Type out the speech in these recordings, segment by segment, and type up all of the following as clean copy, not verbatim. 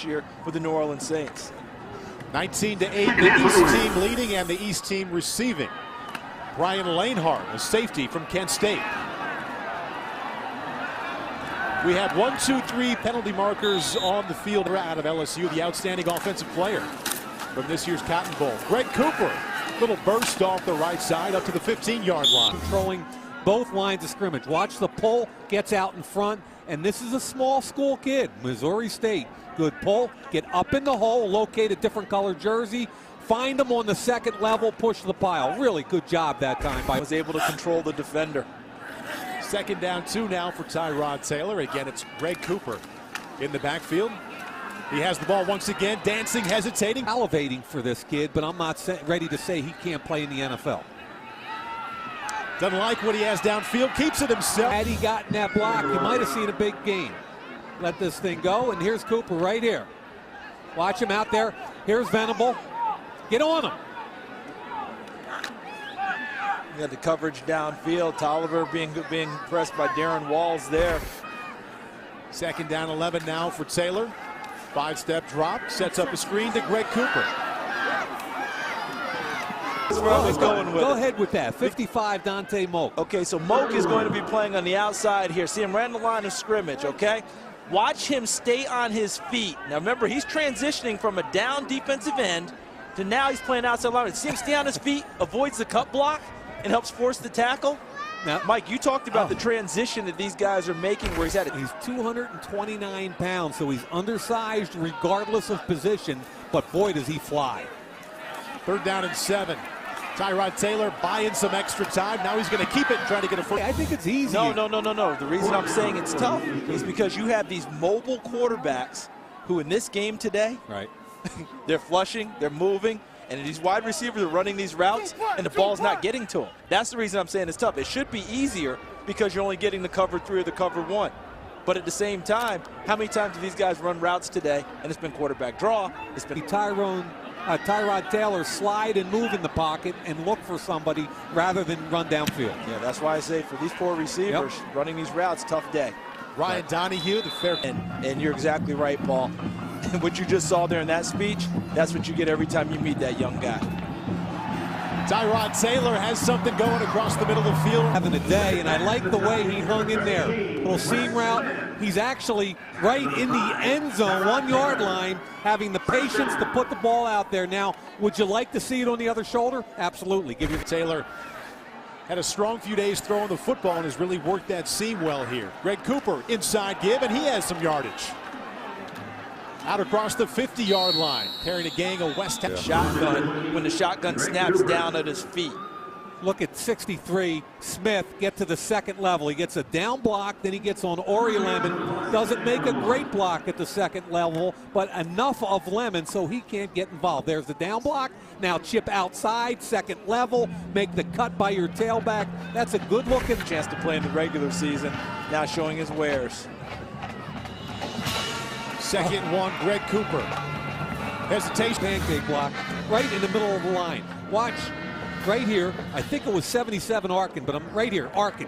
year with the New Orleans Saints. 19-8, the East team leading and the East team receiving. Brian Lanehart, a safety from Kent State. We have 1, 2, 3 penalty markers on the field out of LSU. The outstanding offensive player from this year's Cotton Bowl, Greg Cooper. Little burst off the right side up to the 15-yard line. Controlling both lines of scrimmage. Watch the pull, gets out in front, and this is a small school kid, Missouri State. Good pull, get up in the hole, locate a different color jersey, find him on the second level, push the pile. Really good job that time. Was able to control the defender. 2nd down 2 now for Tyrod Taylor. Again, it's Greg Cooper in the backfield. He has the ball once again, dancing, hesitating. Elevating for this kid, but I'm not ready to say he can't play in the NFL. Doesn't like what he has downfield, keeps it himself. Had he gotten that block, he might have seen a big gain. Let this thing go, and here's Cooper right here. Watch him out there. Here's Venable. Get on him. You got the coverage downfield. Tolliver being pressed by Darren Walls there. 2nd down 11 now for Taylor. 5-step drop, sets up a screen to Greg Cooper. That's where I was going with Go it. ahead with that. 55, Dante Moak. Okay, so Moak is going to be playing on the outside here. See him right on the line of scrimmage, okay? Watch him stay on his feet. Now remember, he's transitioning from a down defensive end to now he's playing outside line. See him stay on his feet, avoids the cut block, and helps force the tackle. Now, Mike, you talked about the transition that these guys are making where he's at it. He's 229 pounds, so he's undersized regardless of position, but boy, does he fly. 3rd down and 7. Tyrod Taylor buying some extra time. Now he's going to keep it and try to get a foot. I think it's easy. No. The reason I'm saying it's tough is because you have these mobile quarterbacks who in this game today, right? They're flushing, they're moving, and these wide receivers are running these routes, and the ball's not getting to them. That's the reason I'm saying it's tough. It should be easier because you're only getting the cover 3 or the cover 1. But at the same time, how many times do these guys run routes today? And it's been quarterback draw. It's been Tyrod Taylor slide and move in the pocket and look for somebody rather than run downfield. Yeah, that's why I say for these poor receivers, running these routes, tough day. Ryan Donahue, the fair. And you're exactly right, Paul. What you just saw there in that speech, that's what you get every time you meet that young guy. Tyrod Taylor has something going across the middle of the field. Having a day, and I like the way he hung in there. Little seam route. He's actually right in the end zone, 1-yard line, having the patience to put the ball out there. Now, would you like to see it on the other shoulder? Absolutely. Give you Taylor had a strong few days throwing the football and has really worked that seam well here. Greg Cooper inside give, and he has some yardage. Out across the 50-yard line, carrying a gang of West Ham. Shotgun, when the shotgun snaps down at his feet. Look at 63, Smith get to the second level. He gets a down block, then he gets on Ori Lemon. Doesn't make a great block at the second level, but enough of Lemon so he can't get involved. There's the down block. Now chip outside, second level, make the cut by your tailback. That's a good looking chance to play in the regular season. Now showing his wares. 2nd 1, Greg Cooper. Hesitation. Pancake block right in the middle of the line. Watch. Right here, I think it was 77 Arkin, but I'm right here, Arkin.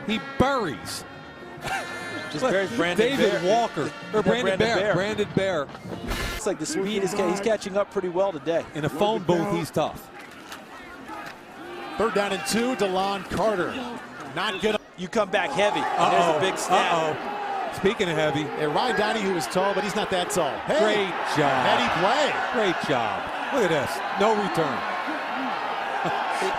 He buries. Just buries Brandon David Bear. Walker, or Brandon Bear. Brandon Bear. It's like the speed is he's catching up pretty well today. In a phone booth, he's tough. 3rd down and 2, DeLon Carter. Not good. You come back heavy. There's a big snap. Speaking of heavy. And Ryan Donahue is tall, but he's not that tall. Hey, great job. Heady play. Great job. Look at this. No return.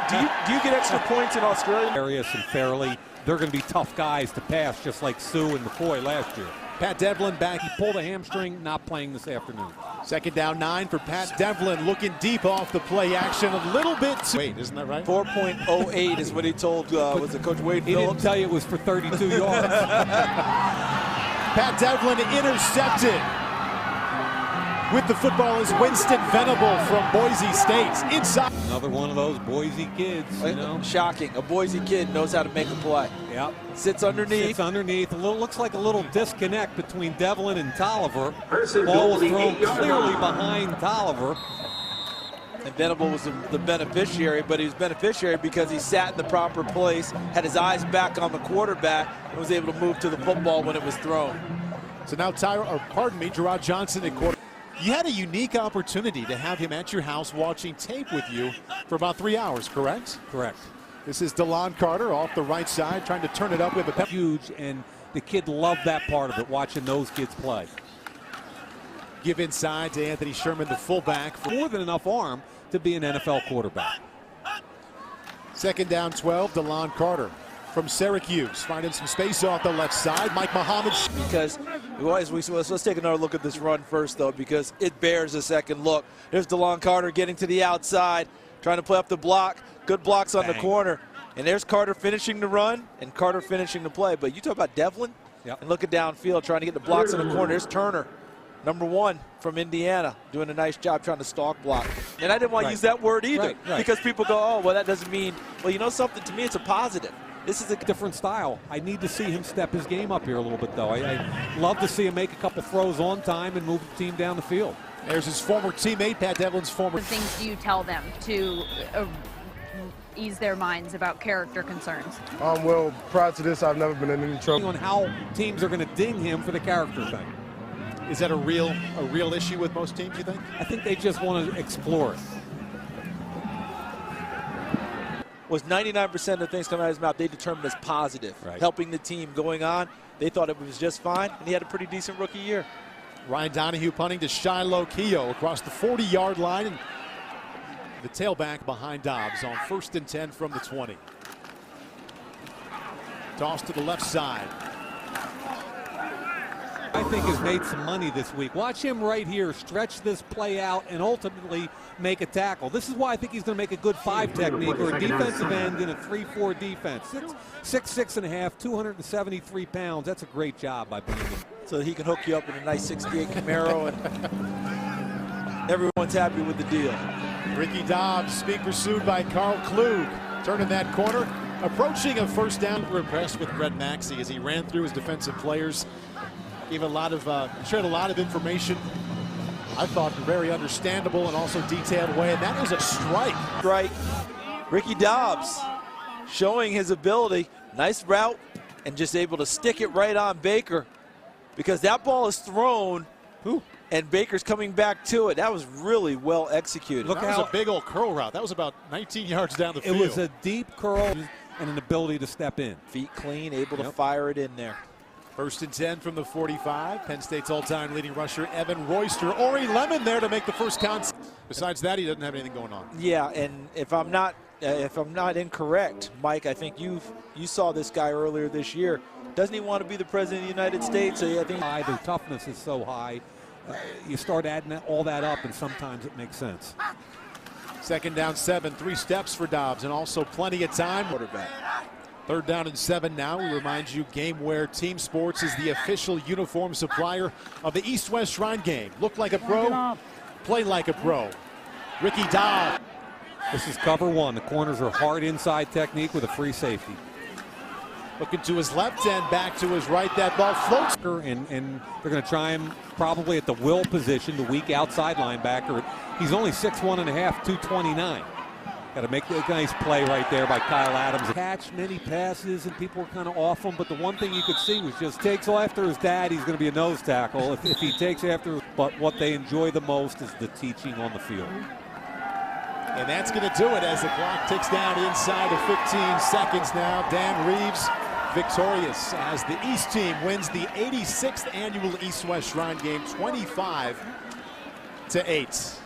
Do you get extra points in Australia? Arias and Fairley, they're going to be tough guys to pass, just like Sue and McCoy last year. Pat Devlin back. He pulled a hamstring, not playing this afternoon. 2nd down 9 for Pat Devlin, looking deep off the play action a little bit. Wait, isn't that right? 4.08 is what he told, was it Coach Wade He Phillips? didn't tell you it was for 32 yards. Pat Devlin intercepted. With the football is Winston Venable from Boise State. Inside. Another one of those Boise kids, you know. Shocking. A Boise kid knows how to make a play. Yep. Sits underneath. Sits underneath. Looks like a little disconnect between Devlin and Tolliver. Ball was thrown clearly behind Tolliver. And Venable was the beneficiary, but he was beneficiary because he sat in the proper place, had his eyes back on the quarterback, and was able to move to the football when it was thrown. So now Gerard Johnson at quarter. You had a unique opportunity to have him at your house watching tape with you for about 3 hours, correct? Correct. This is DeLon Carter off the right side, trying to turn it up with a huge, and the kid loved that part of it, watching those kids play. Give inside to Anthony Sherman, the fullback. More than enough arm to be an NFL quarterback. Second down 12, DeLon Carter from Syracuse, finding some space off the left side. Mike Muhammad. Because let's take another look at this run first, though, because it bears a second look. There's DeLon Carter getting to the outside, trying to play up the block. Good blocks on the corner. And there's Carter finishing the run and Carter finishing the play. But you talk about Devlin and looking downfield, trying to get the blocks in the corner. There's Turner, #1 from Indiana, doing a nice job trying to stalk block. And I didn't want to use that word either because people go, oh, well, that doesn't mean, well, you know something, to me it's a positive. This is a different style. I need to see him step his game up here a little bit, though. I love to see him make a couple throws on time and move the team down the field. There's his former teammate, Pat Devlin's former. What things do you tell them to ease their minds about character concerns? Well, prior to this, I've never been in any trouble. On how teams are going to ding him for the character thing. Is that a real issue with most teams, you think? I think they just want to explore it. Was 99% of the things coming out of his mouth they determined as positive, helping the team going on. They thought it was just fine, and he had a pretty decent rookie year. Ryan Donahue punting to Shiloh Keogh across the 40-yard line, and the tailback behind Dobbs on 1st and 10 from the 20. Toss to the left side. I think has made some money this week. Watch him right here stretch this play out and ultimately make a tackle. This is why I think he's going to make a good 5 technique or a defensive end in a 3-4 defense. 6'6½", 273 pounds. That's a great job by Brandon. So that he can hook you up in a nice 68 Camaro, and everyone's happy with the deal. Ricky Dobbs being pursued by Carl Klug, turning that corner, approaching a first down. We're impressed with Brett Maxey as he ran through his defensive players. Gave a lot of, shared a lot of information. I thought in a very understandable and also detailed way, and that was a strike. Strike. Ricky Dobbs showing his ability. Nice route, and just able to stick it right on Baker, because that ball is thrown, and Baker's coming back to it. That was really well executed. Look, that was a big old curl route. That was about 19 yards down the field. It was a deep curl and an ability to step in. Feet clean, able to fire it in there. 1st and 10 from the 45. Penn State's all-time leading rusher, Evan Royster. Ori Lemon there to make the first contact. Besides that, he doesn't have anything going on. Yeah, and if I'm not incorrect, Mike, I think you saw this guy earlier this year. Doesn't he want to be the president of the United States? So I think the toughness is so high. You start adding all that up, and sometimes it makes sense. 2nd down 7, 3 steps for Dobbs, and also plenty of time. Quarterback. 3rd down and 7 now. We remind you, GameWare Team Sports is the official uniform supplier of the East-West Shrine Game. Look like a pro, play like a pro. Ricky Dobbs. This is cover 1. The corners are hard inside technique with a free safety. Looking to his left and back to his right. That ball floats. And they're going to try him probably at the will position, the weak outside linebacker. He's only 6'1½", 229. Got to make a nice play right there by Kyle Adams. Catch many passes, and people were kind of off him. But the one thing you could see was just takes after his dad. He's going to be a nose tackle if he takes after. But what they enjoy the most is the teaching on the field. And that's going to do it as the clock ticks down inside of 15 seconds now. Dan Reeves victorious as the East team wins the 86th annual East-West Shrine Game 25-8.